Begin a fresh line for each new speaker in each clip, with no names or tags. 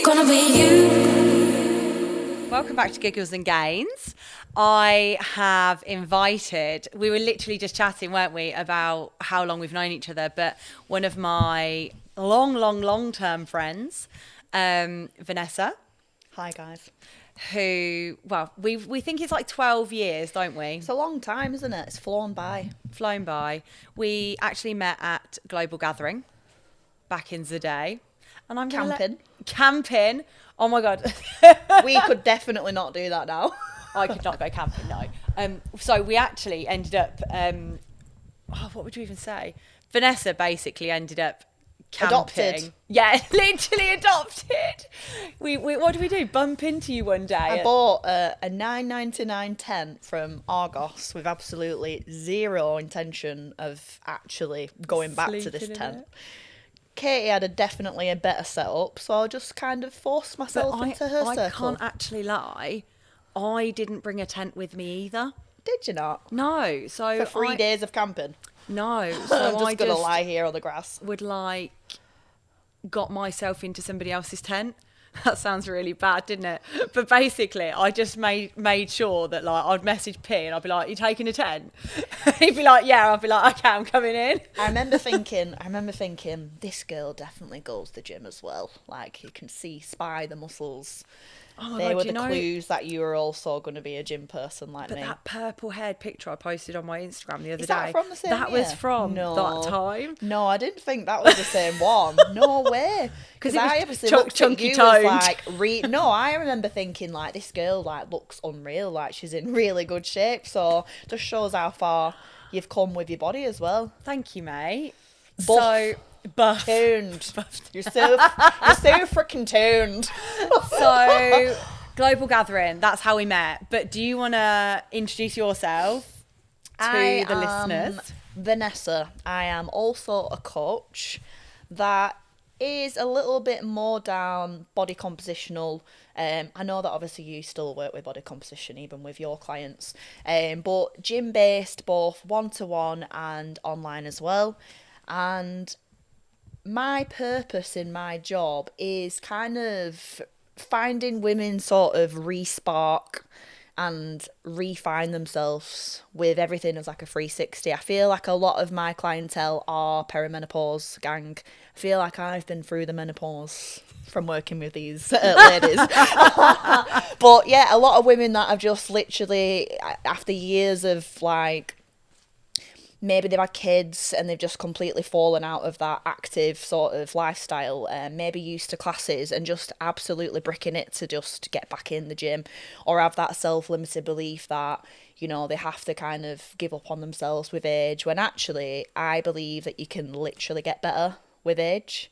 gonna be you.
Welcome back to Giggles and Gains. I have invited, we were literally just chatting, weren't we, about how long we've known each other, but one of my long-term friends, Vanessa.
Hi, guys.
Who, well, we think it's like 12 years, don't we?
It's a long time, isn't it? It's flown by.
Flown by. We actually met at Global Gathering back in the day. And I'm
Camping.
Camping. Oh my God.
We could definitely not do that now.
I could not go camping, no. So we actually ended up, what would you even say? Vanessa basically ended up camping.
Adopted.
Yeah, literally adopted. We what did we do? Bump into you one day.
I bought a $9.99 tent from Argos with absolutely zero intention of actually going back to this
Sleeping in
tent.
it.
Katie had definitely a better setup, so I just kind of forced myself into her
I
circle.
can't actually lie. I didn't bring a tent with me either.
Did you not?
No. So
For 3 days of camping.
No. So
I'm
I
just going to lie here on the grass.
would like got myself into somebody else's tent. That sounds really bad, didn't it? But basically, I just made sure that like I'd message P and I'd be like, "You taking a tent?" He'd be like, "Yeah." I'd be like, "Okay, I'm coming in."
I remember thinking, this girl definitely goes to the gym as well. Like, you can spy the muscles.
Oh my
They
God,
were
do you
the
know-
clues that you were also going to be a gym person like
But
me.
that purple-haired picture I posted on my Instagram the other
Is
day.
that from the same
That
year?
was from
No.
that time.
No, I didn't think that was the same one. No way.
'Cause
Because
it was
I obviously
chunk-
looked at
chunky
you
toned.
as like, no, I remember thinking like, this girl like looks unreal, like she's in really good shape. So just shows how far you've come with your body as well.
Thank you, mate.
Buff.
So buff.
Tuned. You're so freaking tuned.
So Global Gathering, that's how we met. But do you want to introduce yourself to the listeners?
Vanessa. I am also a coach that is a little bit more down body compositional. I know that obviously you still work with body composition even with your clients, but gym based, both one-to-one and online as well. And my purpose in my job is kind of finding women sort of re-spark and refine themselves with everything as like a 360. I feel like a lot of my clientele are perimenopause gang. I feel like I've been through the menopause from working with these ladies. But yeah, a lot of women that have just literally, after years of like, maybe they've had kids and they've just completely fallen out of that active sort of lifestyle, maybe used to classes and just absolutely bricking it to just get back in the gym, or have that self-limited belief that, you know, they have to kind of give up on themselves with age, when actually I believe that you can literally get better with age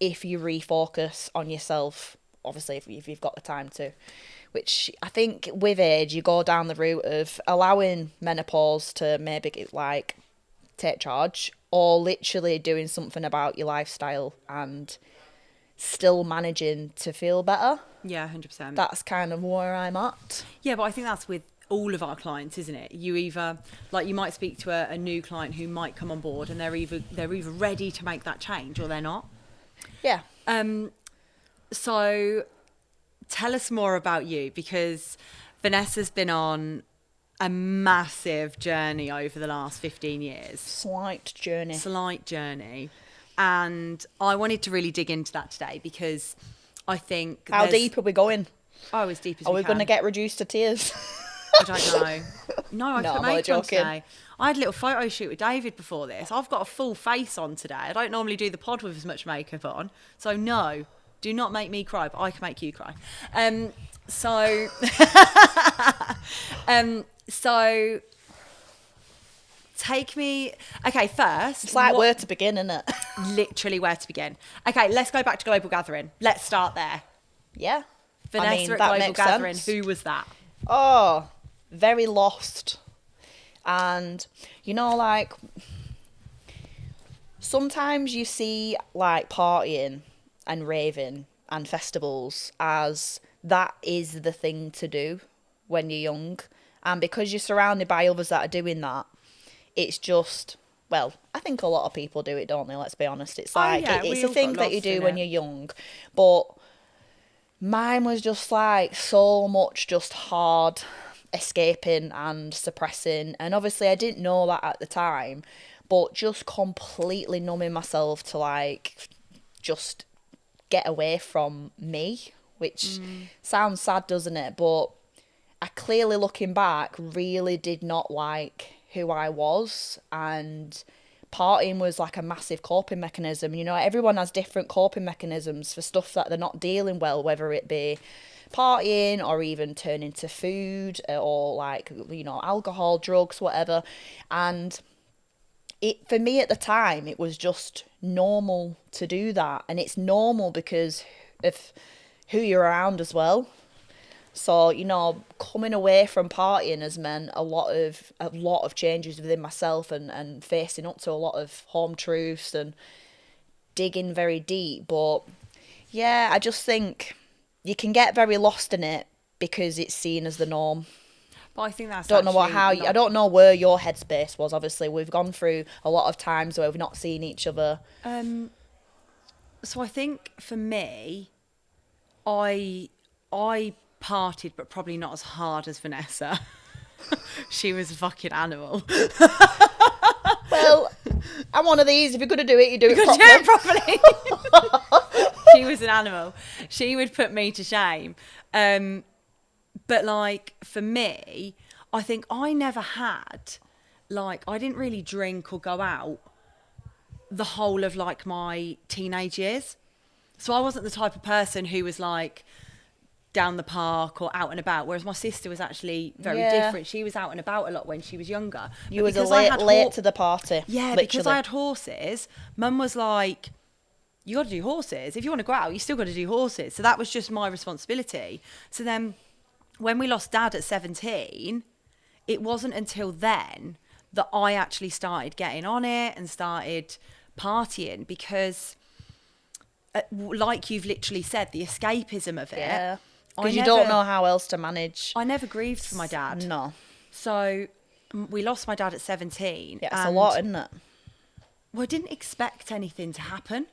if you refocus on yourself, obviously if you've got the time to. Which I think with age, you go down the route of allowing menopause to maybe like take charge, or literally doing something about your lifestyle and still managing to feel better.
Yeah, 100%.
That's kind of where I'm at.
Yeah, but I think that's with all of our clients, isn't it? You either, like, you might speak to a new client who might come on board and they're either ready to make that change or they're not.
Yeah.
So tell us more about you, because Vanessa's been on a massive journey over the last 15 years.
Slight journey.
And I wanted to really dig into that today because I think...
How deep are we going?
Oh, as deep as
Are
we
we
can.
going to get reduced to tears?
I don't know. No, I
No,
put
I'm only
makeup on
joking.
today. I had a little photo shoot with David before this. I've got a full face on today. I don't normally do the pod with as much makeup on. So no, do not make me cry, but I can make you cry. So take me... Okay, first...
It's like where to begin, isn't it?
Literally where to begin. Okay, let's go back to Global Gathering. Let's start there.
Yeah.
Vanessa at
that
Global
makes
Gathering,
sense.
who was that?
Oh, very lost. And, you know, like, sometimes you see, like, partying and raving and festivals as that is the thing to do when you're young. And because you're surrounded by others that are doing that, it's just, well, I think a lot of people do it, don't they? Let's be honest. It's like,
yeah,
it's
we
a
all
thing
got
that you
lost
do
in
when
it.
you're young. But Mine was just like so much just hard escaping and suppressing. And obviously, I didn't know that at the time, but just completely numbing myself to like just get away from me, which sounds sad, doesn't it? But I clearly, looking back, really did not like who I was. And partying was like a massive coping mechanism. You know, everyone has different coping mechanisms for stuff that they're not dealing well, whether it be partying or even turning to food or like, you know, alcohol, drugs, whatever. And it, for me at the time, it was just normal to do that. And it's normal because of who you're around as well. So, you know, coming away from partying has meant a lot of changes within myself, and facing up to a lot of home truths and digging very deep. But yeah, I just think you can get very lost in it because it's seen as the norm.
But I think that's
Don't know
actually
I don't know where your headspace was. Obviously, we've gone through a lot of times where we've not seen each other.
So I think for me, I partied, but probably not as hard as Vanessa. She was a fucking animal.
Well, I'm one of these. If you're gonna do it, you do it
Could
properly.
do it properly. She was an animal. She would put me to shame. But like for me, I think I never had, like, I didn't really drink or go out the whole of like my teenage years. So I wasn't the type of person who was like down the park or out and about, whereas my sister was actually very different. She was out and about a lot when she was younger.
You
But
was a
because I had
late to the party.
yeah,
literally.
because I had horses, Mum was like, you got to do horses. If you want to go out, you still got to do horses. So that was just my responsibility. So then when we lost Dad at 17, it wasn't until then that I actually started getting on it and started partying, because like you've literally said, the escapism of it.
Yeah.
I
Because you
never-
don't know how else to manage.
I never grieved for my dad.
No.
So we lost my dad at 17.
Yeah, it's a
and
lot, isn't it?
Well, I didn't expect anything to happen.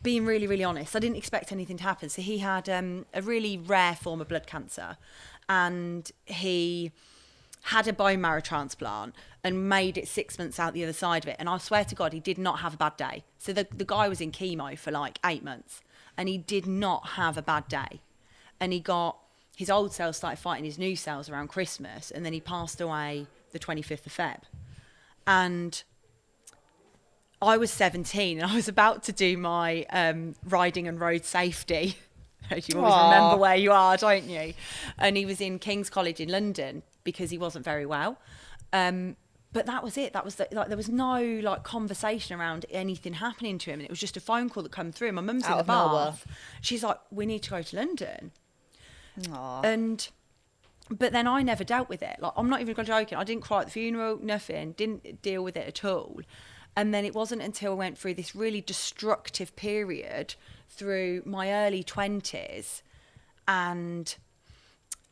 Being really, really honest, I didn't expect anything to happen. So he had a really rare form of blood cancer, and he had a bone marrow transplant and made it 6 months out the other side of it. And I swear to God, he did not have a bad day. So the guy was in chemo for like 8 months, and he did not have a bad day. And he got, his old cells started fighting his new cells around Christmas, and then he passed away the 25th of Feb. And I was 17 and I was about to do my riding and road safety. You always remember where you are, don't you? And he was in King's College in London because he wasn't very well. But that was it. That was like, there was no like conversation around anything happening to him, and it was just a phone call that come through. My mum's in
Out
the
of nowhere.
bath. She's like, "We need to go to London."
Aww.
But then I never dealt with it. Like, I'm not even joking. I didn't cry at the funeral, nothing. Didn't deal with it at all. And then it wasn't until I went through this really destructive period through my early 20s, and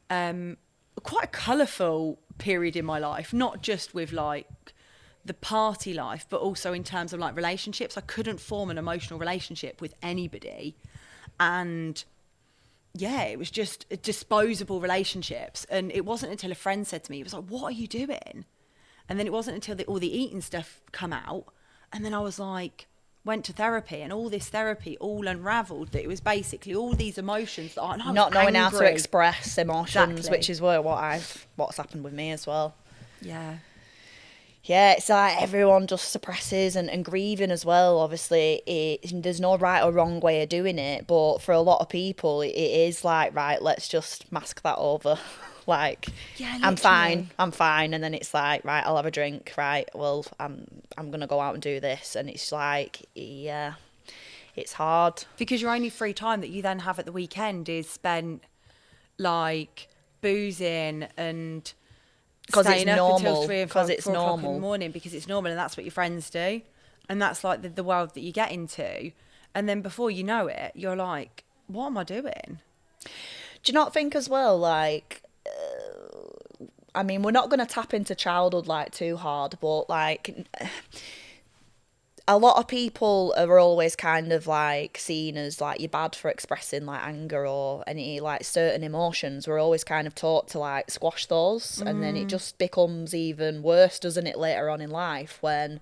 quite a colourful period in my life, not just with like the party life, but also in terms of like relationships. I couldn't form an emotional relationship with anybody. And yeah, it was just disposable relationships. And it wasn't until a friend said to me, it was like, "What are you doing?" And then it wasn't until all the eating stuff come out. And then I was like, went to therapy, and all this therapy all unravelled that it was basically all these emotions that aren't
Not knowing how to
angry.
express emotions,
Exactly.
which is what's happened with me as well.
Yeah.
Yeah, it's like everyone just suppresses and grieving as well. Obviously, there's no right or wrong way of doing it, but for a lot of people, it is like, right, let's just mask that over. Like,
Yeah,
I'm
literally.
I'm fine, and then it's like, right, I'll have a drink. Right, well, I'm gonna go out and do this, and it's like, yeah, it's hard.
Because your only free time that you then have at the weekend is spent like boozing and
'Cause it's
staying up
normal,
until 3 and 4
'cause it's
o'clock in
normal.
the morning, because it's normal, and that's what your friends do. And that's like the world that you get into. And then before you know it, you're like, what am I doing?
Do you not think as well, like, I mean, we're not going to tap into childhood like too hard, but like a lot of people are always kind of like seen as like you're bad for expressing like anger or any like certain emotions. We're always kind of taught to like squash those, and then it just becomes even worse, doesn't it, later on in life when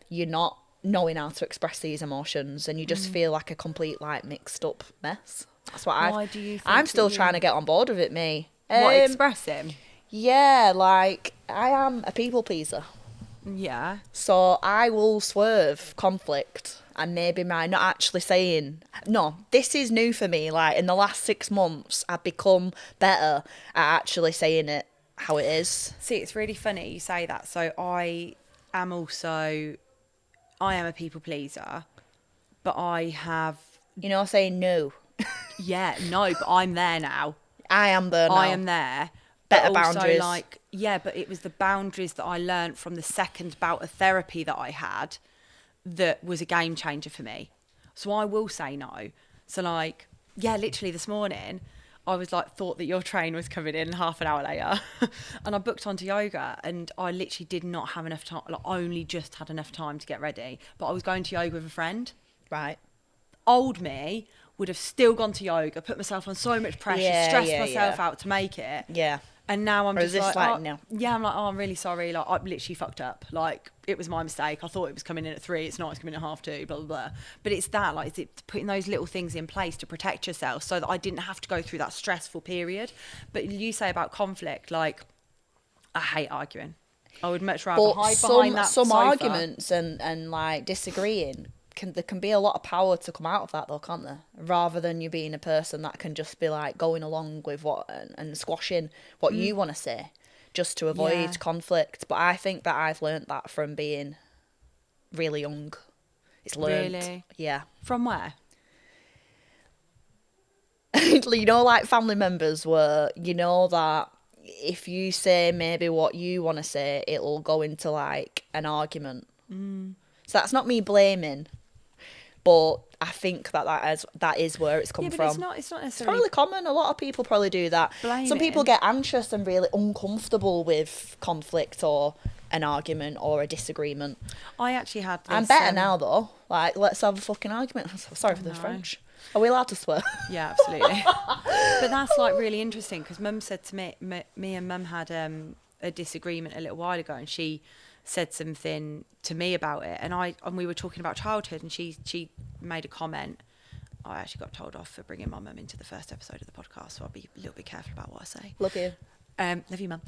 you're not knowing how to express these emotions and you just feel like a complete like mixed up mess. That's what
Why do you think
I'm still
that
trying to get on board with it, me.
What, expressing?
Yeah, like I am a people pleaser.
Yeah.
So I will swerve conflict and maybe my not actually saying, no, this is new for me. Like in the last 6 months, I've become better at actually saying it how it is.
See, it's really funny you say that. So I am a people pleaser, but I have,
You know, saying no.
yeah, no, but I'm there now.
I am there now.
I am there.
Better
But also,
boundaries.
like, yeah, but it was the boundaries that I learnt from the second bout of therapy that I had that was a game changer for me. So I will say no. So like, yeah, literally this morning, I was like, thought that your train was coming in half an hour later, and I booked onto yoga, and I literally did not have enough time. Like, only just had enough time to get ready. But I was going to yoga with a friend.
Right.
Old me would have still gone to yoga, put myself on so much pressure,
Yeah,
stressed
yeah,
myself
yeah.
out to make it.
Yeah.
And now I'm
Or is
just
this
like,
like,
oh,
no?
yeah, I'm like, oh, I'm really sorry. Like, I literally fucked up. Like, it was my mistake. I thought it was coming in at 3. It's not. It's coming in at 2:30. Blah blah blah. But it's that, like, is it putting those little things in place to protect yourself so that I didn't have to go through that stressful period. But you say about conflict, like, I hate arguing. I would much rather hide behind that
some
sofa.
arguments and like disagreeing there can be a lot of power to come out of that though, can't there? Rather than you being a person that can just be like going along with what and squashing what you want to say just to avoid
Yeah.
conflict. But I think that I've learnt that from being really young. It's learnt.
Really?
Yeah.
From where?
You know, like family members where you know that if you say maybe what you want to say, it'll go into like an argument. So that's not me blaming, but I think that is where it's come
Yeah, but
from.
it's not
It's
necessarily
probably common. A lot of people probably do that. Some people
blaming.
get anxious and really uncomfortable with conflict or an argument or a disagreement.
I actually had this.
I'm better now though. Like, let's have a fucking argument. Sorry for the
No.
French. Are we allowed to swear?
Yeah, absolutely. But that's like really interesting because Mum said to me and Mum had a disagreement a little while ago, and she said something to me about it, and we were talking about childhood, and she made a comment. I actually got told off for bringing my mum into the first episode of the podcast, so I'll be a little bit careful about what I say.
Love you.
Love you, Mum.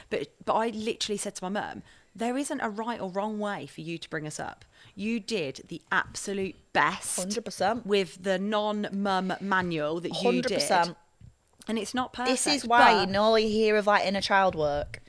But I literally said to my mum, there isn't a right or wrong way for you to bring us up. You did the absolute best
100%.
with the non-mum manual that you
100%.
did. And it's not perfect.
This is why,
but
you know, you hear of like inner child work.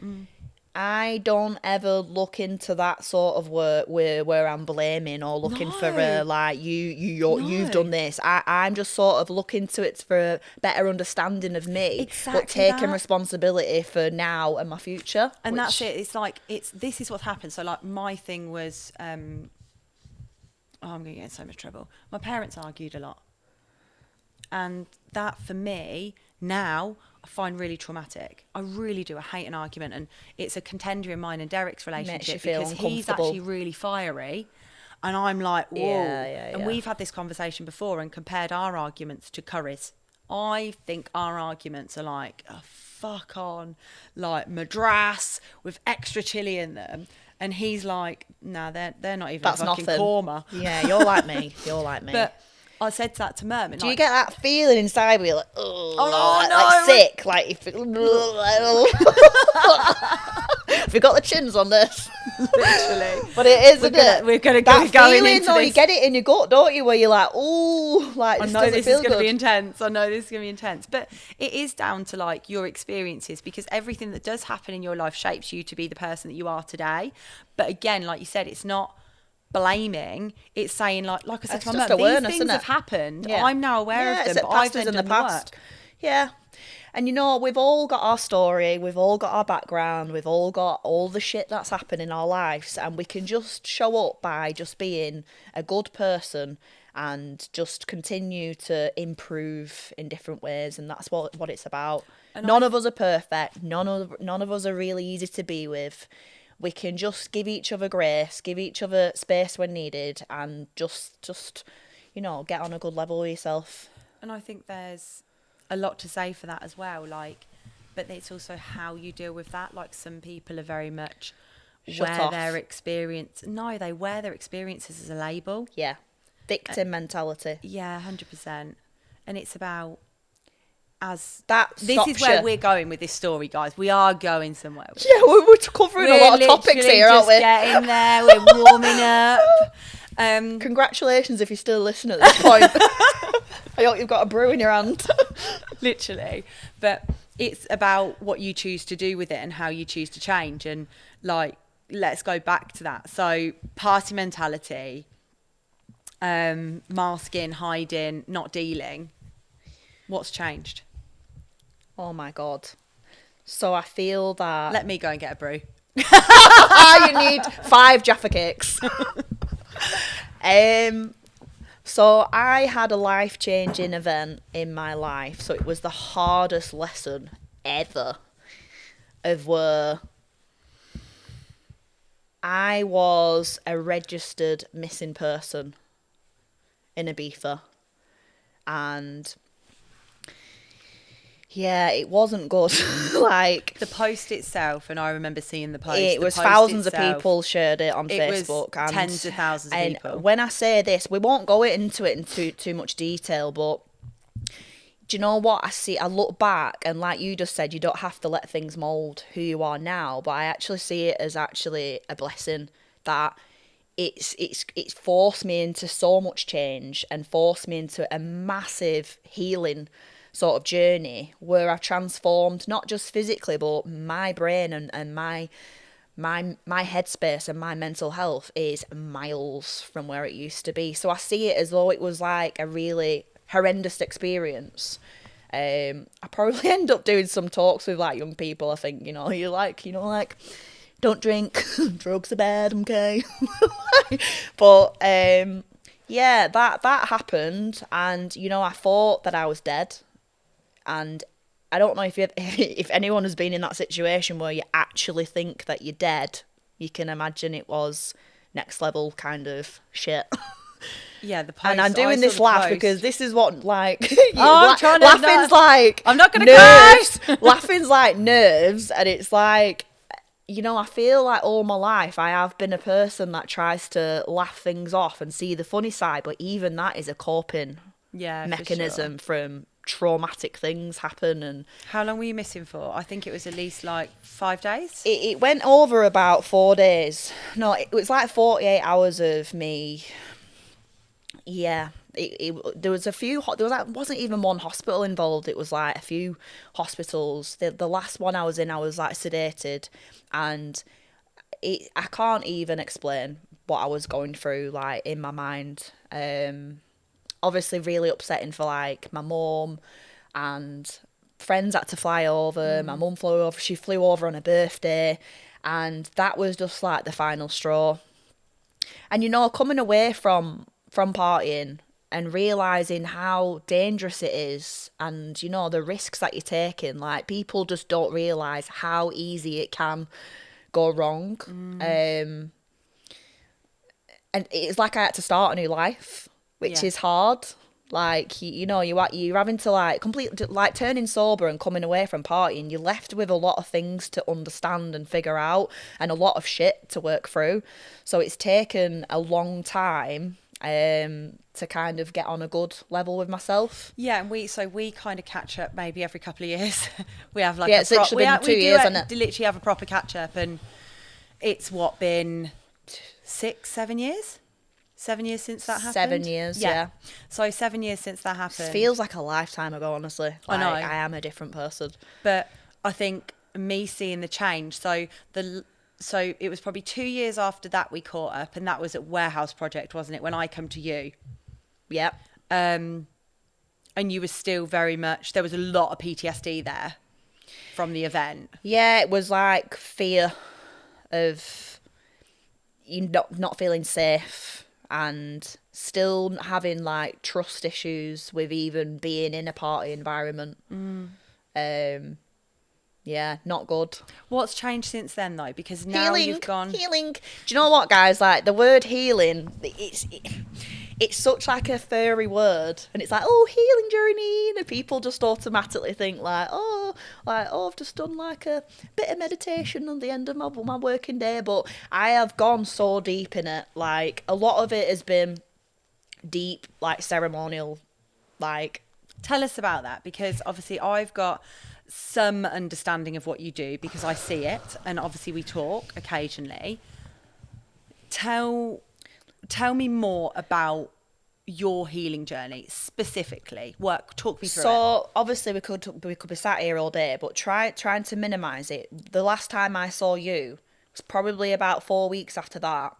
I don't ever look into that sort of work where I'm blaming or looking for
No.
like you've
No.
done this. I'm just sort of looking to it for a better understanding of me, but
Exactly
taking
that.
responsibility for now and my future.
And that's
which-
it. It's like this is what's happened. So like my thing was I'm gonna get in so much trouble. My parents argued a lot. And that for me now I find really traumatic. I really do. I hate an argument, and it's a contender in mine and Derek's relationship
feel
because he's
uncomfortable.
actually really fiery, and I'm like, whoa.
Yeah.
And we've had this conversation before and compared our arguments to Curry's. I think our arguments are like a fuck on, like Madras with extra chili in them, and he's like, nah, they're not even
That's
a fucking
nothing.
korma.
Yeah, you're like me. You're like me.
But I said that to Mum. And
do you
like,
get that feeling inside where you're like, oh,
no,
like sick? Like, if we got the chins on this.
literally?
But it is, isn't
gonna-
it?
we're gonna
that
go going
feeling,
into
though, you
this.
get it in your gut, don't you? Where you're like, ooh, like
I
this
know
doesn't
this
feel
is going to
good.
be intense. I know this is going to be intense. But it is down to like your experiences, because everything that does happen in your life shapes you to be the person that you are today. But again, like you said, it's not blaming. It's saying like I said
It's
to my
just
mum, these
awareness,
things
isn't
have
it?
happened.
Yeah.
I'm now aware of
it's
them,
the
but I've
past is
then
in the
done
past.
work.
Yeah. And you know, we've all got our story, we've all got our background, we've all got all the shit that's happened in our lives, and we can just show up by just being a good person and just continue to improve in different ways, and that's what it's about.
And
None of us are perfect. None of us are really easy to be with. we can just give each other grace, give each other space when needed, and just get on a good level with yourself.
And I think there's a lot to say for that as well. Like, but it's also how you deal with that. Like, some people are very much
Shut
wear
off.
their experience. No, they wear their experiences as a label.
Yeah. Victim mentality.
Yeah, 100%. And it's about
This
is where we're going with this story, guys. We are going somewhere.
Yeah, we're covering a lot of topics here, aren't we?
We're getting there. We're warming up.
Congratulations if you're still listening at this point. I hope you've got a brew in your hand.
Literally. But it's about what you choose to do with it and how you choose to change. And like, let's go back to that. So party mentality, masking, hiding, not dealing. What's changed?
Oh my God. So I feel that...
Let me go and get a brew.
You need 5 Jaffa cakes. So I had a life-changing event in my life. So it was the hardest lesson ever of where I was a registered missing person in Ibiza. And yeah, it wasn't good. Like,
the post itself, and I remember seeing the post.
It
the
was
post
thousands
itself,
of people shared it on
it
Facebook.
Was
and
tens of thousands of people.
When I say this, we won't go into it in too much detail, but do you know what? I look back, and like you just said, you don't have to let things mould who you are now, but I actually see it as actually a blessing that it's forced me into so much change and forced me into a massive healing sort of journey where I've transformed not just physically but my brain and my headspace and my mental health is miles from where it used to be. So I see it as though it was like a really horrendous experience. I probably end up doing some talks with like young people. I think you're like don't drink, drugs are bad, okay? But yeah, that happened, and I thought that I was dead. And I don't know if anyone has been in that situation where you actually think that you're dead. You can imagine it was next level kind of shit.
Yeah, the post.
And I'm doing this laugh because this is what like
I'm trying to
laughing's like
I'm not gonna
nerves. Laughing's like nerves, and it's like I feel like all my life I have been a person that tries to laugh things off and see the funny side, but even that is a coping mechanism from traumatic things happen. And
how long were you missing for? I think it was at least like 5 days.
It went over about 4 days. No, it was like 48 hours of me. Yeah, there was a few. There was like wasn't even one hospital involved. It was like a few hospitals. The last one I was in, I was like sedated, and I can't even explain what I was going through like in my mind. Obviously really upsetting for like my mum, and friends had to fly over. My mum flew over. She flew over on her birthday, and that was just like the final straw. And coming away from partying and realising how dangerous it is, and the risks that you're taking, like people just don't realise how easy it can go wrong. And it's like I had to start a new life, which is hard. Like, you're having to like completely like turning sober and coming away from partying. You're left with a lot of things to understand and figure out, and a lot of shit to work through. So it's taken a long time to kind of get on a good level with myself.
Yeah, and we kind of catch up maybe every couple of years. We have like
it's literally been 2 years, isn't it?
Literally have a proper catch up, and it's been 7 years. 7 years since that happened.
7 years, yeah.
So 7 years since that happened.
It feels like a lifetime ago, honestly. Like,
I know.
I am a different person.
But I think me seeing the change. So it was probably 2 years after that we caught up, and that was at Warehouse Project, wasn't it? When I come to you.
Yep.
And you were still very much. There was a lot of PTSD there from the event.
Yeah, it was like fear of you not feeling safe. And still having like trust issues with even being in a party environment. Yeah, not good.
What's changed since then, though? Because now you've gone.
Healing. Do you know what, guys? Like, the word healing, it's such like a furry word, and it's like, oh, healing journey, and people just automatically think like, I've just done like a bit of meditation on the end of my working day. But I have gone so deep in it. Like, a lot of it has been deep, like ceremonial, like.
Tell us about that, because obviously I've got some understanding of what you do because I see it, and obviously we talk occasionally. Tell me more about your healing journey specifically. Talk me through it.
So obviously we could be sat here all day, but trying to minimise it. The last time I saw you was probably about 4 weeks after that.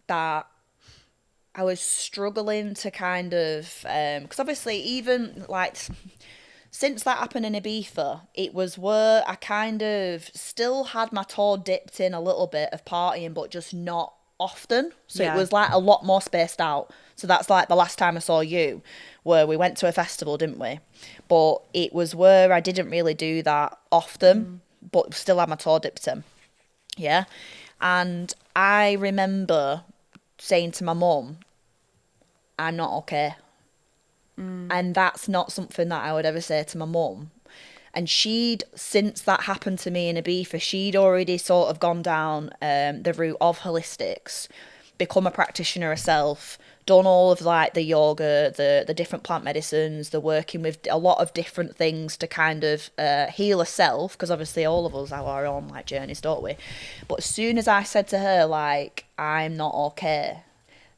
That I was struggling to kind of, because obviously even like since that happened in Ibiza, it was where I kind of still had my toe dipped in a little bit of partying, but just not often. So
Yeah.
it was like a lot more spaced out. So that's like the last time I saw you, where we went to a festival, didn't we? But it was where I didn't really do that often, but still had my toe dipped in. Yeah. And I remember saying to my mum, I'm not okay. And that's not something that I would ever say to my mum. And since that happened to me in Ibiza, she'd already sort of gone down the route of holistics, become a practitioner herself, done all of like the yoga, the different plant medicines, the working with a lot of different things to kind of heal herself, because obviously all of us have our own like journeys, don't we? But as soon as I said to her, like, I'm not okay,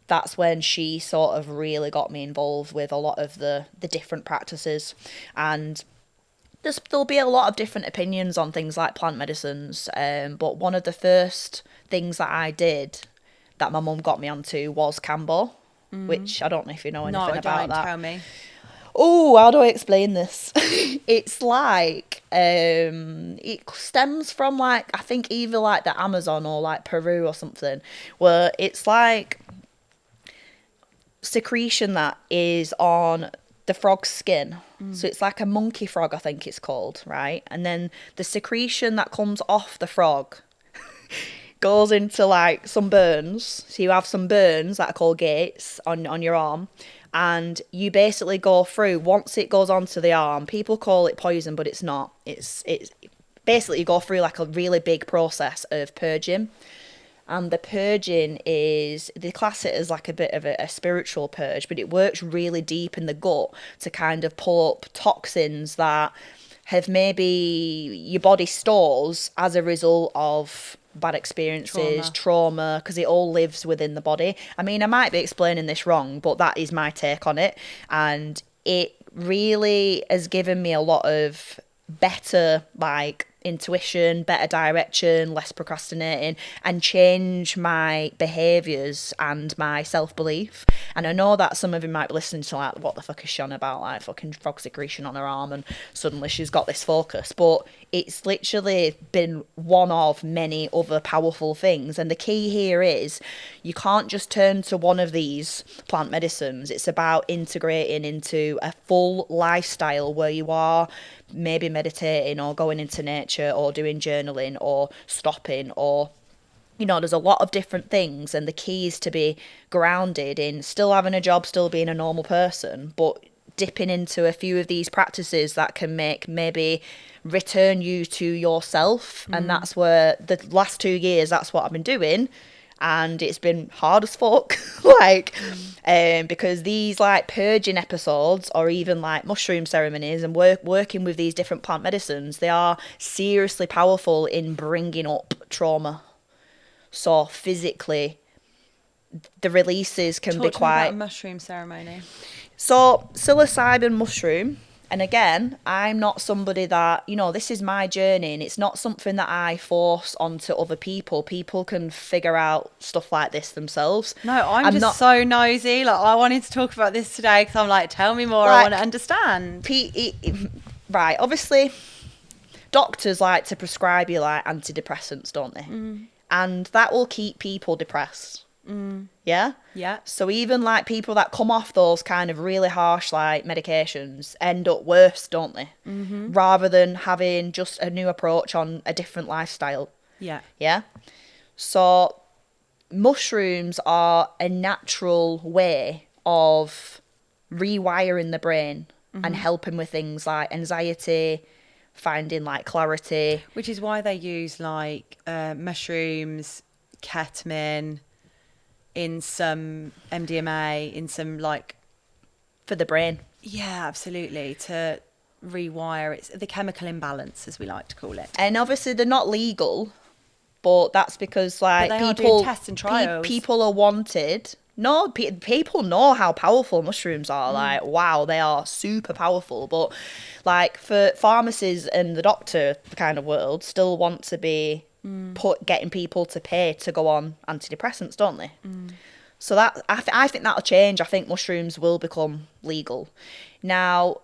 that's when she sort of really got me involved with a lot of the different practices. And there'll be a lot of different opinions on things like plant medicines, but one of the first things that I did that my mum got me onto was Cambo, which I don't know if you know anything about that.
Tell me.
Oh, how do I explain this? It's like, it stems from like, I think either like the Amazon or like Peru or something, where it's like secretion that is on the frog's skin. So it's like a monkey frog, I think it's called, right? And then the secretion that comes off the frog goes into like some burns. So you have some burns that are called gates on your arm. And you basically go through, once it goes onto the arm, people call it poison, but it's not. It's basically you go through like a really big process of purging. And the purging they class it as like a bit of a spiritual purge, but it works really deep in the gut to kind of pull up toxins that have maybe your body stores as a result of bad experiences, trauma, because it all lives within the body. I mean, I might be explaining this wrong, but that is my take on it. And it really has given me a lot of better like intuition, better direction, less procrastinating, and change my behaviours and my self-belief. And I know that some of you might be listening to like, what the fuck is she on about, like fucking frog secretion on her arm and suddenly she's got this focus. But it's literally been one of many other powerful things. And the key here is you can't just turn to one of these plant medicines. It's about integrating into a full lifestyle where you are maybe meditating or going into nature or doing journaling or stopping, or there's a lot of different things. And the key is to be grounded in still having a job, still being a normal person, but dipping into a few of these practices that can maybe return you to yourself. And that's where the last 2 years, that's what I've been doing. And it's been hard as fuck, because these like purging episodes or even like mushroom ceremonies and working with these different plant medicines, they are seriously powerful in bringing up trauma. So physically, the releases can be quite.
About a mushroom ceremony.
So psilocybin mushroom. And again, I'm not somebody that, this is my journey and it's not something that I force onto other people. People can figure out stuff like this themselves.
No, I'm just not so nosy. Like, I wanted to talk about this today because I'm like, tell me more. Like, I want to understand.
Right. Obviously, doctors like to prescribe you like antidepressants, don't they? And that will keep people depressed. Yeah?
Yeah.
So even like people that come off those kind of really harsh like medications end up worse, don't they? Rather than having just a new approach on a different lifestyle.
Yeah.
Yeah? So mushrooms are a natural way of rewiring the brain and helping with things like anxiety, finding like clarity.
Which is why they use like mushrooms, ketamine, in some MDMA, in some like...
For the brain.
Yeah, absolutely. To rewire, it's the chemical imbalance, as we like to call it.
And obviously they're not legal, but that's because like
But they are
people
doing tests and trials.
people are wanted. No, people know how powerful mushrooms are. Like, wow, they are super powerful. But like for pharmacies and the doctor kind of world, still want to be getting people to pay to go on antidepressants, don't they? So that I think that'll change. I think mushrooms will become legal. Now,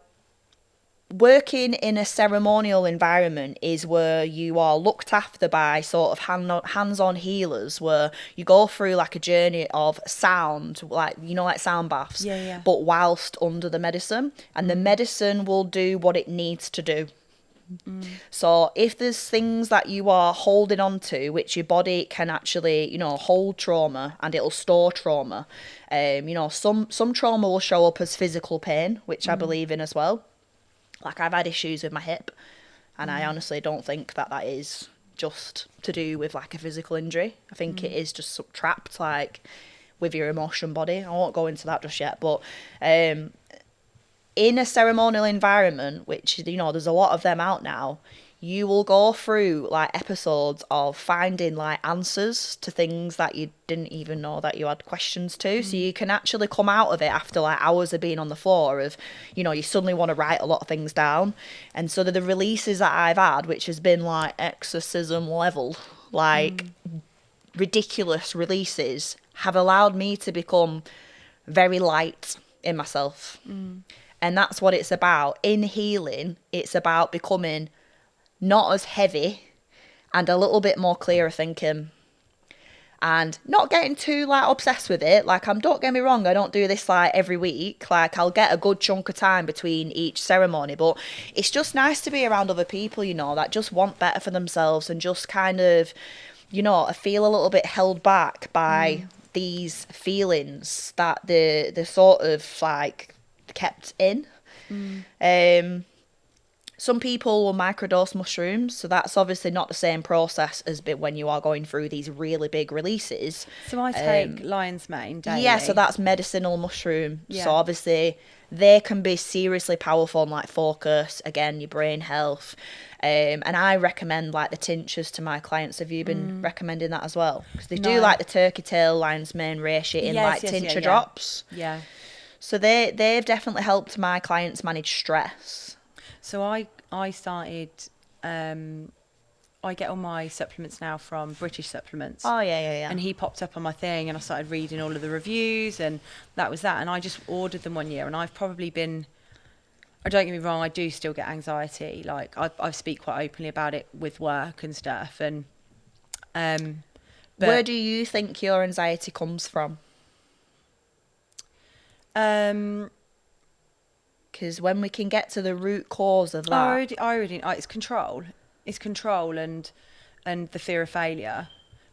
working in a ceremonial environment is where you are looked after by sort of hands-on healers, where you go through like a journey of sound, like, you know, like sound baths,
Yeah.
but whilst under the medicine, and the medicine will do what it needs to do. So if there's things that you are holding on to, which your body can actually, you know, hold trauma and it'll store trauma, you know, some trauma will show up as physical pain, which I believe in as well. Like, I've had issues with my hip, and I honestly don't think that is just to do with like a physical injury. I think it is just trapped like with your emotion body. I won't go into that just yet, but in a ceremonial environment, which, you know, there's a lot of them out now, you will go through like episodes of finding like answers to things that you didn't even know that you had questions to. So you can actually come out of it after like hours of being on the floor of, you know, you suddenly want to write a lot of things down. And so the releases that I've had, which has been like exorcism level, like ridiculous releases, have allowed me to become very light in myself. And that's what it's about. In healing, it's about becoming not as heavy and a little bit more clearer thinking. And not getting too like obsessed with it. Like, don't get me wrong, I don't do this like every week. Like, I'll get a good chunk of time between each ceremony, but it's just nice to be around other people, you know, that just want better for themselves and just kind of, you know, feel a little bit held back by these feelings that they're sort of like kept in. Some people will microdose mushrooms, so that's obviously not the same process as when you are going through these really big releases.
So I take lion's mane daily.
Yeah, so that's medicinal mushroom.
Yeah.
So obviously they can be seriously powerful on like focus, again, your brain health. And I recommend like the tinctures to my clients. Have you been recommending that as well? Because they do like the turkey tail, lion's mane, reishi in like tincture drops.
Yeah.
So they've definitely helped my clients manage stress.
So I started, I get all my supplements now from British Supplements.
Oh, yeah.
And he popped up on my thing and I started reading all of the reviews, and that was that. And I just ordered them one year, and I've probably been, don't get me wrong, I do still get anxiety. Like, I speak quite openly about it with work and stuff. And but,
where do you think your anxiety comes from? Because when we can get to the root cause of that,
I already, it's control. It's control and the fear of failure,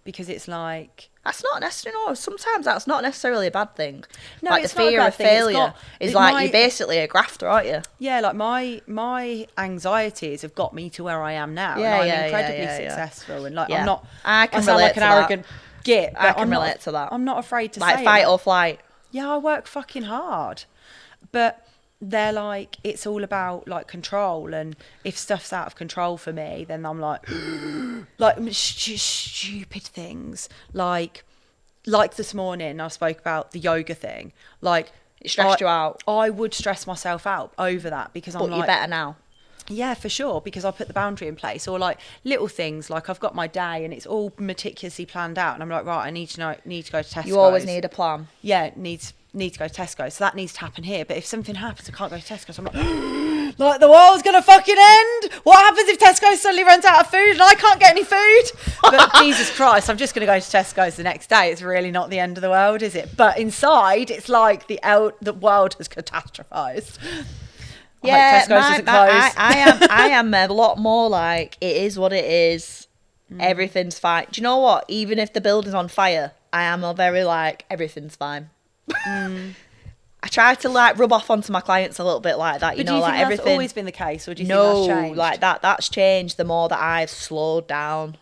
because it's like,
that's not necessarily. No, sometimes that's not necessarily a bad thing.
No,
like
it's
the
not a
fear
bad
of
thing.
failure is like you're basically a grafter, aren't you?
Yeah, like my anxieties have got me to where I am now.
Yeah,
and I'm incredibly successful, and like I'm not.
I can
sound
relate
like an
to
arrogant git.
I
But
can relate to that.
I'm not afraid to
like
say
fight
it.
or flight.
Yeah, I work fucking hard, but they're like, it's all about like control, and if stuff's out of control for me, then I'm like stupid things like this morning I spoke about the yoga thing. Like,
it stressed you out.
I would stress myself out over that, because I'm
but
like,
you're better now.
Yeah, for sure, because I put the boundary in place. Or like little things, like I've got my day and it's all meticulously planned out, and I'm like, right, I need to go to Tesco's.
You always need a plan.
Yeah, need to go to Tesco, so that needs to happen here. But if something happens, I can't go to Tesco, so I'm Like, the world's going to fucking end. What happens if Tesco suddenly runs out of food and I can't get any food? But Jesus Christ, I'm just going to go to Tesco's the next day. It's really not the end of the world, is it? But inside, it's like the world has catastrophized.
Yeah,
Tesco's doesn't close.
I am a lot more like, it is what it is. Everything's fine. Do you know what? Even if the building's on fire, I am a very like, everything's fine. I try to like rub off onto my clients a little bit like that,
But do you think that's always been the case, or do you think that's changed?
Like that's changed the more that I've slowed down.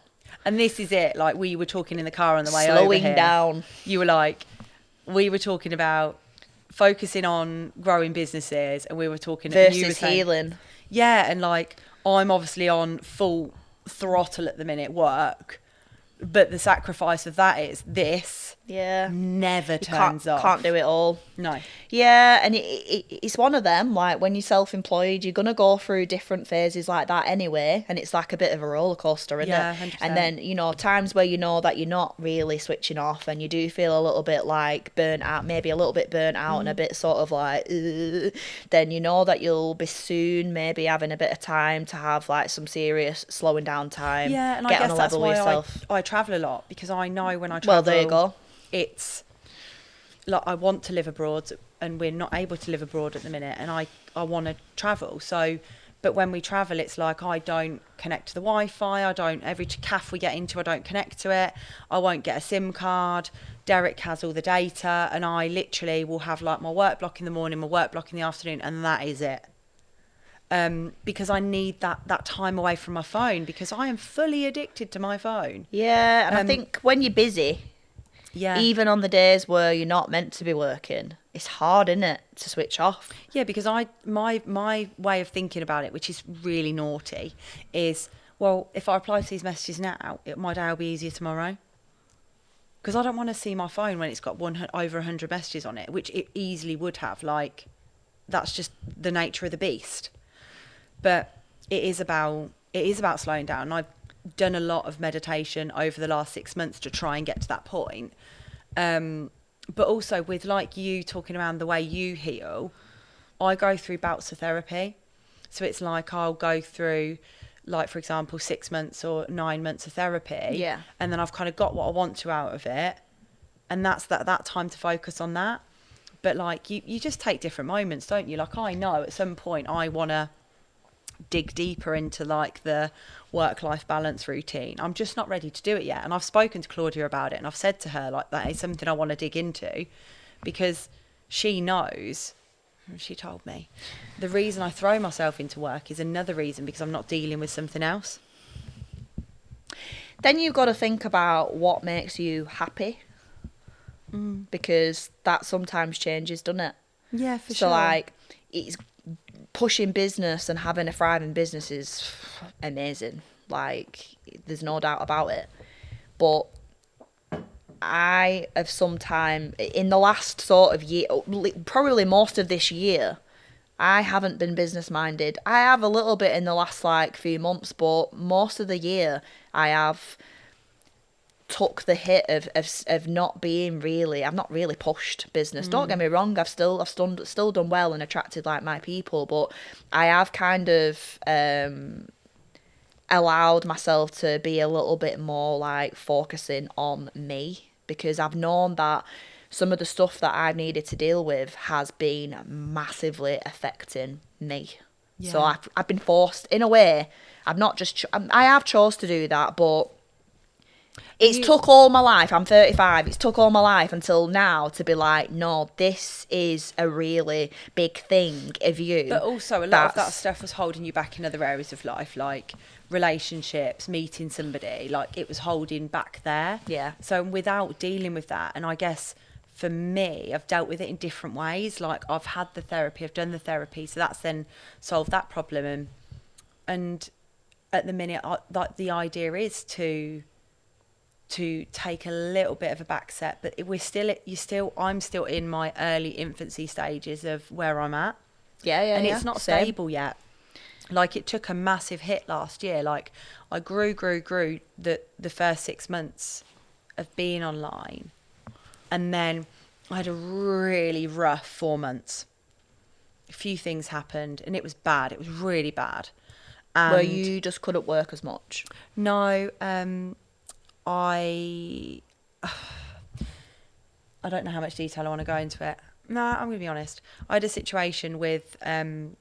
And this is it. Like, we were talking in the car on the way over
Slowing
here.
down.
You were like, we were talking about focusing on growing businesses, and we were talking
Versus
you were saying,
healing.
Yeah, and like, I'm obviously on full throttle at the minute, work, but the sacrifice of that is this.
Yeah.
Never turns off.
Can't do it all.
No.
Yeah, and it's one of them, like, when you're self-employed, you're going to go through different phases like that anyway, and it's like a bit of a roller coaster, isn't
Yeah,
it?
100%.
And then, you know, times where you know that you're not really switching off and you do feel a little bit like burnt out, maybe a little bit burnt out and a bit sort of like, then you know that you'll be soon maybe having a bit of time to have like some serious slowing down time.
Yeah, and
get
I
on
guess
a
that's
level with
why
yourself.
I travel a lot, because I know when I travel,
Well, there you go.
it's like, I want to live abroad, and we're not able to live abroad at the minute, and I want to travel. So, but when we travel, it's like, I don't connect to the Wi-Fi. I don't, every cafe we get into, I don't connect to it. I won't get a SIM card. Derek has all the data, and I literally will have like my work block in the morning, my work block in the afternoon, and that is it. Because I need that time away from my phone, because I am fully addicted to my phone.
Yeah, and I think when you're busy,
Yeah.
even on the days where you're not meant to be working, it's hard, isn't it, to switch off?
Yeah, because my way of thinking about it, which is really naughty, is, well, if I reply to these messages now, my day will be easier tomorrow. Because I don't want to see my phone when it's got over 100 messages on it, which it easily would have. Like, that's just the nature of the beast. But it is about slowing down. And I've done a lot of meditation over the last 6 months to try and get to that point. But also with, like, you talking around the way you heal, I go through bouts of therapy. So it's like, I'll go through, like, for example, 6 months or 9 months of therapy.
Yeah.
And then I've kind of got what I want to out of it. And that's that time to focus on that. But, like, you just take different moments, don't you? Like, I know at some point I want to dig deeper into, like, the work-life balance routine. I'm just not ready to do it yet. And I've spoken to Claudia about it, and I've said to her, like, that is something I want to dig into, because she knows, she told me, the reason I throw myself into work is another reason, because I'm not dealing with something else.
Then you've got to think about what makes you happy, because that sometimes changes, doesn't it?
Yeah, for
So, like, it's pushing business and having a thriving business is amazing. Like, there's no doubt about it. But I have sometime in the last sort of year, probably most of this year, I haven't been business minded. I have a little bit in the last like few months, but most of the year I have took the hit of not being really, I've not really pushed business. Don't get me wrong, I've still done well and attracted like my people, but I have kind of allowed myself to be a little bit more like focusing on me, because I've known that some of the stuff that I've needed to deal with has been massively affecting me.
Yeah.
So I've been forced in a way. I've not just I have chose to do that, but it's took all my life. I'm 35. It's took all my life until now to be like, no, this is a really big thing of you.
But also, a lot of that stuff was holding you back in other areas of life, like relationships, meeting somebody. Like, it was holding back there.
Yeah.
So without dealing with that, and I guess for me, I've dealt with it in different ways. Like, I've had the therapy, I've done the therapy, so that's then solved that problem. And at the minute, like, the idea is to take a little bit of a back set, but I'm still in my early infancy stages of where I'm at.
Yeah.
And it's not stable yet. Like, it took a massive hit last year. Like, I grew the first 6 months of being online. And then I had a really rough 4 months. a few things happened, and it was bad. It was really bad.
Where
And
you just couldn't work as much.
no, I I don't know how much detail I want to go into it. No, I'm going to be honest. I had a situation with a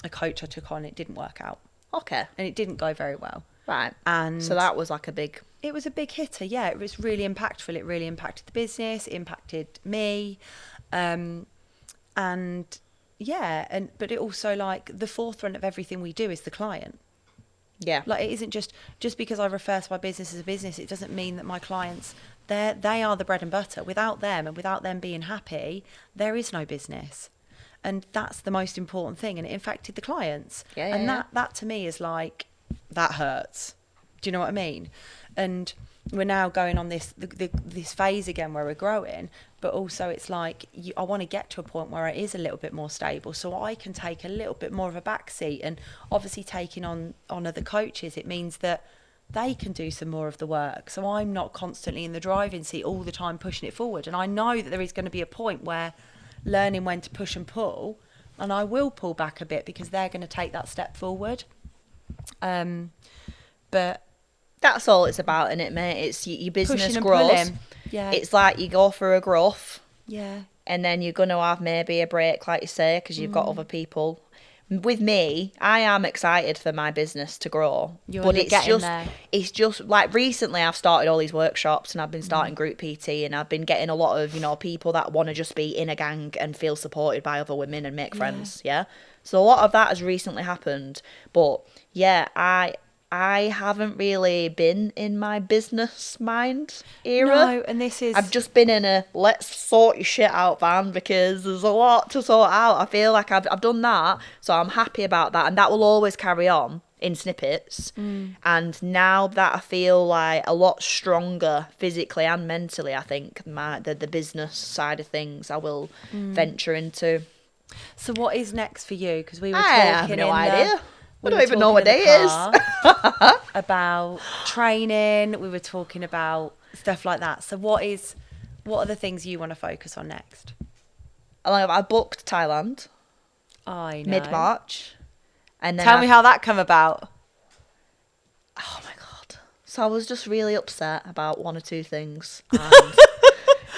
coach I took on. It didn't work out,
Okay.
and it didn't go very well.
Right.
And
so that was like a big...
It was a big hitter, yeah. It was really impactful. It really impacted the business, it impacted me. And yeah, but it also, like, the forefront of everything we do is the client.
Yeah.
Like, it isn't just because I refer to my business as a business, it doesn't mean that my clients, they are the bread and butter. Without them, and without them being happy, there is no business. And that's the most important thing. And it impacted the clients.
Yeah,
and
yeah.
that to me is like, that hurts. Do you know what I mean? And we're now going on this phase again where we're growing, but also it's like, I want to get to a point where it is a little bit more stable, so I can take a little bit more of a backseat. And obviously taking on other coaches, it means that they can do some more of the work, so I'm not constantly in the driving seat all the time pushing it forward. And I know that there is going to be a point where learning when to push and pull, and I will pull back a bit because they're going to take that step forward. But
that's all it's about, isn't it, mate? It's your business
pushing and
grows.
pulling. Yeah.
It's like you go for a growth.
Yeah.
And then you're going to have maybe a break, like you say, because you've got other people. With me, I am excited for my business to grow.
But
it's just like recently I've started all these workshops, and I've been starting group PT, and I've been getting a lot of, people that want to just be in a gang and feel supported by other women and make friends. Yeah. So a lot of that has recently happened. But yeah, I haven't really been in my business mind era.
No, and this is...
I've just been in a let's sort your shit out van, because there's a lot to sort out. I feel like I've done that, so I'm happy about that, and that will always carry on in snippets. And now that I feel like a lot stronger physically and mentally, I think the business side of things I will venture into.
So what is next for you? Because we were
I
talking
have no idea. I don't even know
talking
what
in the
day it is.
car about training. We were talking about stuff like that. So what are the things you want to focus on next?
I booked Thailand
I know.
mid-March. And then
Tell me how that come about.
Oh my God. So I was just really upset about one or two things.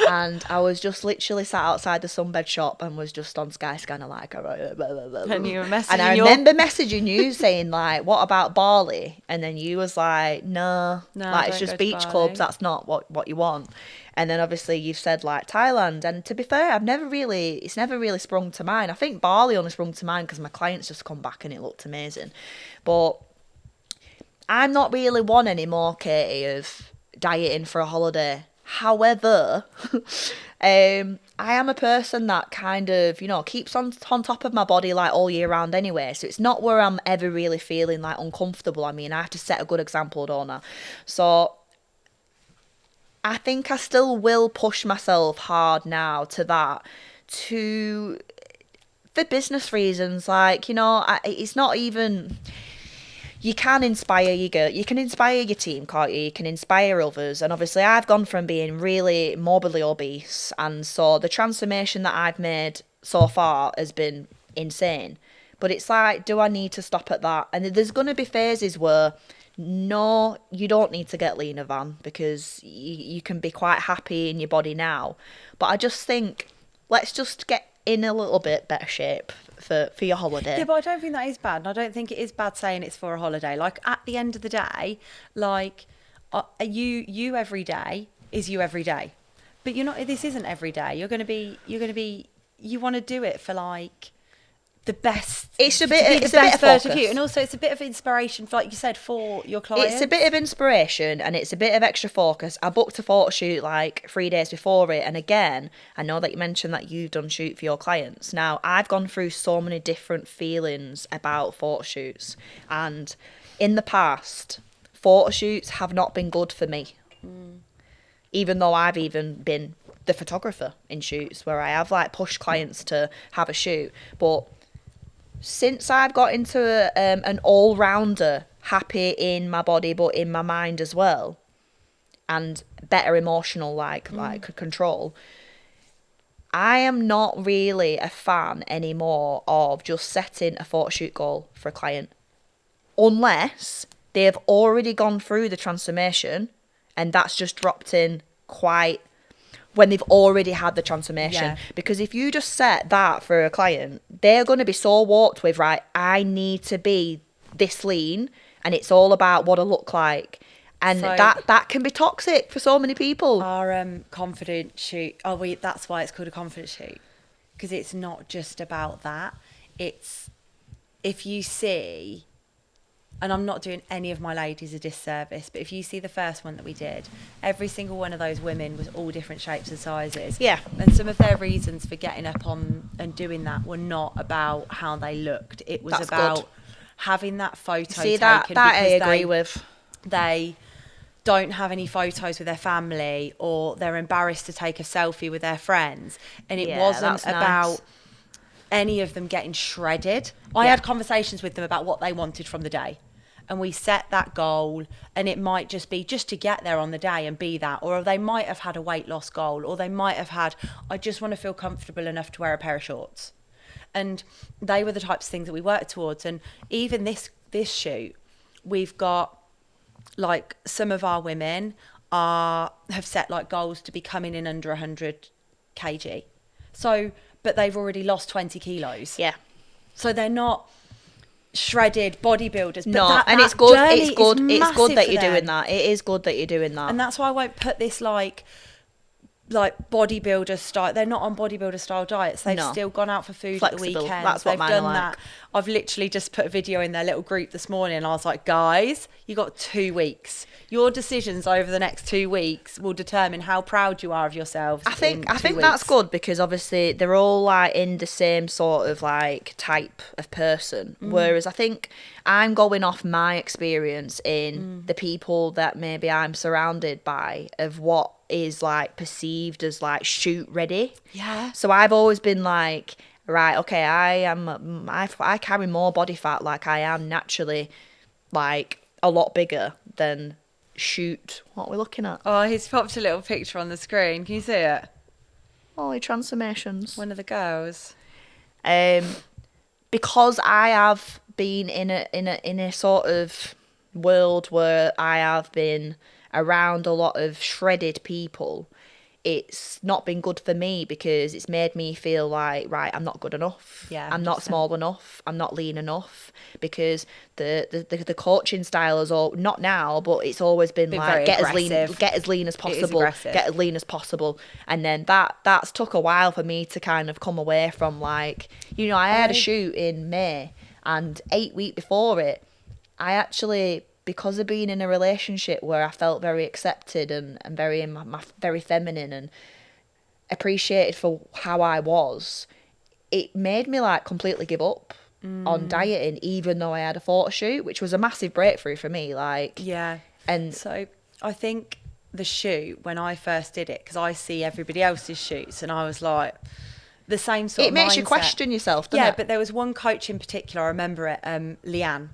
And I was just literally sat outside the sunbed shop and was just on Skyscanner like...
And you were messaging
And I remember messaging you saying, like, what about Bali? And then you was like, no, like, it's just beach clubs. That's not what you want. And then obviously you've said, like, Thailand. And to be fair, it's never really sprung to mind. I think Bali only sprung to mind because my clients just come back and it looked amazing. But I'm not really one anymore, Katie, of dieting for a holiday. However, I am a person that kind of, keeps on top of my body like all year round anyway. So it's not where I'm ever really feeling like uncomfortable. I mean, I have to set a good example, don't I? So I think I still will push myself hard now to that, for business reasons. Like, it's not even... You can inspire you can inspire your team, can't you? You can inspire others. And obviously I've gone from being really morbidly obese, and so the transformation that I've made so far has been insane. But it's like, do I need to stop at that? And there's going to be phases where, no, you don't need to get leaner, Van, because you can be quite happy in your body now. But I just think, let's just get in a little bit better shape for your holiday.
Yeah, but I don't think that is bad. And I don't think it is bad saying it's for a holiday. Like, at the end of the day, like, you every day is you every day. But this isn't every day. You want to do it for, like, the best.
It's a bit of focus.
Of you. And also it's a bit of inspiration, for, like you said, for your clients.
It's a bit of inspiration and it's a bit of extra focus. I booked a photo shoot like 3 days before it, and again, I know that you mentioned that you've done shoot for your clients. Now, I've gone through so many different feelings about photo shoots, and in the past, photo shoots have not been good for me. Even though I've even been the photographer in shoots where I have like pushed clients to have a shoot. But since I've got into an all-rounder, happy in my body but in my mind as well, and better emotional like control, I am not really a fan anymore of just setting a photo shoot goal for a client unless they have already gone through the transformation and that's just dropped in quite when they've already had the transformation.
Yeah.
Because if you just set that for a client, they're going to be so warped with, right, I need to be this lean and it's all about what I look like. And
So-
that can be toxic for so many people.
Our confidence shoot. That's why it's called a confidence shoot, because it's not just about that. It's if you see, and I'm not doing any of my ladies a disservice, but if you see the first one that we did, every single one of those women was all different shapes and sizes.
Yeah.
And some of their reasons for getting up on and doing that were not about how they looked. It was
That's
about
good.
having that photo
See,
taken.
that I
because
agree with.
They don't have any photos with their family, or they're embarrassed to take a selfie with their friends. And it
Yeah,
wasn't
that's nice.
about any of them getting shredded. I
Yeah.
had conversations with them about what they wanted from the day. And we set that goal, and it might just be just to get there on the day and be that. Or they might have had a weight loss goal, or they might have had, I just want to feel comfortable enough to wear a pair of shorts. And they were the types of things that we worked towards. And even this shoot, we've got, like, some of our women have set like goals to be coming in under 100 kg. So, but they've already lost 20 kilos.
Yeah.
So they're not shredded bodybuilders. But
No, and
that
it's good.
journey
It's good.
is
It's good
massive
that
for
you're
them.
doing that. It is good that you're doing that.
And that's why I won't put this like bodybuilder style. They're not on bodybuilder style diets. They've
No.
still gone out for food
Flexible.
at the weekends.
That's what
They've
mine
done
are like.
that. I've literally just put a video in their little group this morning, and I was like, guys, you got 2 weeks. Your decisions over the next 2 weeks will determine how proud you are of yourselves.
I think
in 2
that's
weeks.
good because obviously they're all like in the same sort of like type of person. Whereas I think I'm going off my experience in the people that maybe I'm surrounded by of what is like perceived as like shoot ready.
Yeah.
So I've always been like, right, okay, I carry more body fat, like I am naturally like a lot bigger than shoot. What are we looking at?
Oh, he's popped a little picture on the screen. Can you see it?
Holy transformations.
One of the girls.
Because I have been in a sort of world where I have been around a lot of shredded people, it's not been good for me because it's made me feel like, right, I'm not good enough.
Yeah,
I'm not
100%.
small enough. I'm not lean enough because the coaching style is all not now, but it's always been like
very
get
aggressive.
as lean as
It is
possible,
aggressive.
get as lean as possible, and then that's took a while for me to kind of come away from like, you know, I had a shoot in May and 8 weeks before it, I actually, because of being in a relationship where I felt very accepted and very in my very feminine and appreciated for how I was, it made me like completely give up on dieting, even though I had a photo shoot, which was a massive breakthrough for me. Like,
Yeah.
and
So I think the shoot, when I first did it, because I see everybody else's shoots, and I was like, the same sort
it
of
makes you
mindset.
question yourself, doesn't
Yeah,
it?
but there was one coach in particular, I remember it, Leanne,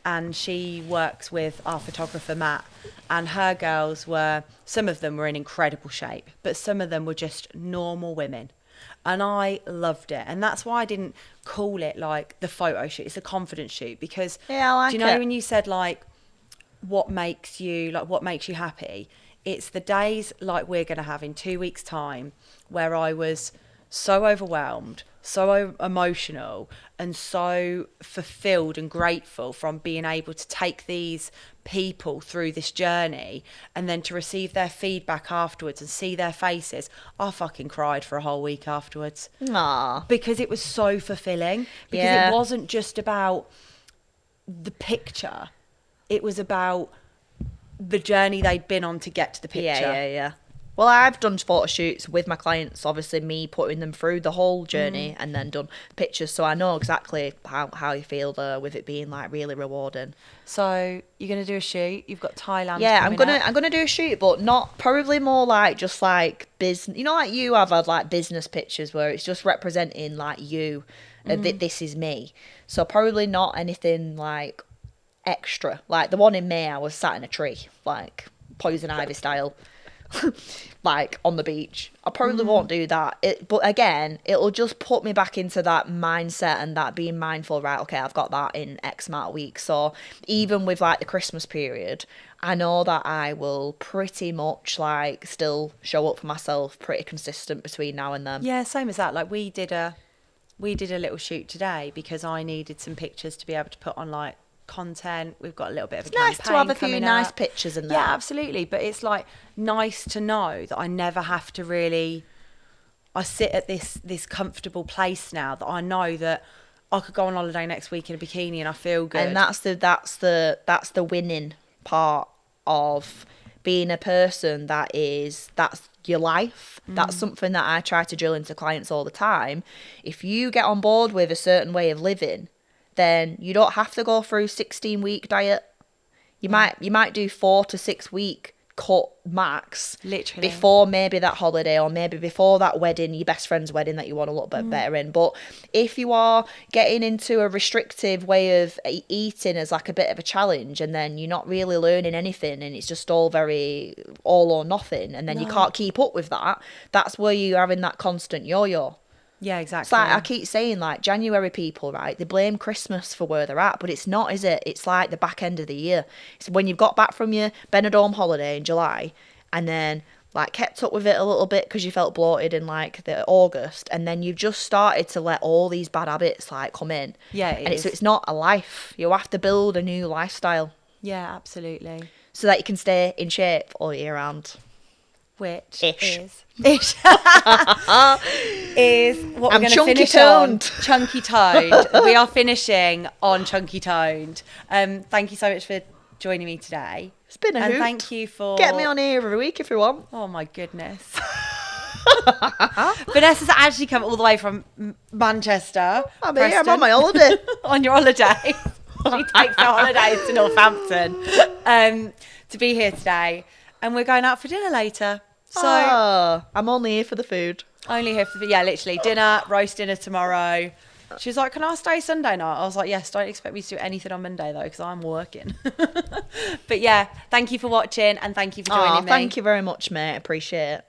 and she works with our photographer Matt, and her girls were, some of them were in incredible shape, but some of them were just normal women. And I loved it. And that's why I didn't call it like the photo shoot. It's a confidence shoot, because
Yeah, I like
do you know
it.
when you said like what makes you happy? It's the days like we're going to have in 2 weeks' time where I was so overwhelmed, so emotional, and so fulfilled and grateful from being able to take these people through this journey and then to receive their feedback afterwards and see their faces. I fucking cried for a whole week afterwards
Aw.
because it was so fulfilling, because
Yeah.
it wasn't just about the picture, it was about the journey they'd been on to get to the picture.
Yeah. Well, I've done photo shoots with my clients, obviously me putting them through the whole journey and then done pictures, so I know exactly how you feel there with it being like really rewarding.
So you're gonna do a shoot. You've got Thailand.
Yeah,
coming up.
I'm gonna do a shoot, but not probably more like just like business. You know, like you have had like business pictures where it's just representing like you, this is me. So probably not anything like extra. Like the one in May, I was sat in a tree, like poison ivy style. like on the beach. I probably won't do that. But again, it'll just put me back into that mindset and that being mindful, right, okay, I've got that in X amount of weeks. So even with like the Christmas period, I know that I will pretty much like still show up for myself pretty consistent between now and then.
Yeah, same as that. Like we did a little shoot today because I needed some pictures to be able to put on like content. We've got a little bit of a
Nice
campaign
to have a few
coming
nice
up.
pictures in there.
Yeah, absolutely. But it's like nice to know that I never have to really. I sit at this comfortable place now that I know that I could go on holiday next week in a bikini and I feel good.
And that's the winning part of being a person that's your life. That's something that I try to drill into clients all the time. If you get on board with a certain way of living, then you don't have to go through 16-week diet. You might do 4 to 6 week cut max,
literally,
before maybe that holiday or maybe before that wedding, your best friend's wedding that you want a little bit better in. But if you are getting into a restrictive way of eating as like a bit of a challenge, and then you're not really learning anything and it's just all very all or nothing, and then you can't keep up with that, that's where you're having that constant yo-yo.
Yeah, exactly.
It's like I keep saying, like, January people, right, they blame Christmas for where they're at, but it's not, is it? It's like the back end of the year. It's when you've got back from your Benidorm holiday in July and then, like, kept up with it a little bit because you felt bloated in, like, the August, and then you've just started to let all these bad habits, like, come in.
Yeah,
It's not a life. You have to build a new lifestyle.
Yeah, absolutely.
So that you can stay in shape all year round.
Which
Ish.
is what we're going to finish on. Chunky Toned. We are finishing on Chunky Toned. Thank you so much for joining me today.
It's been a
and
hoot.
thank you for
Get me on here every week if you want.
Oh my goodness. Vanessa's actually come all the way from Manchester.
I'm here. I'm on my holiday.
On your holiday. She takes her holidays to Northampton to be here today, and we're going out for dinner later. So
I'm only here for the food.
Only here for literally dinner, roast dinner tomorrow. She was like, can I stay Sunday night? I was like, yes, don't expect me to do anything on Monday though, because I'm working. But yeah, thank you for watching and thank you for joining me.
Thank you very much, mate. Appreciate it.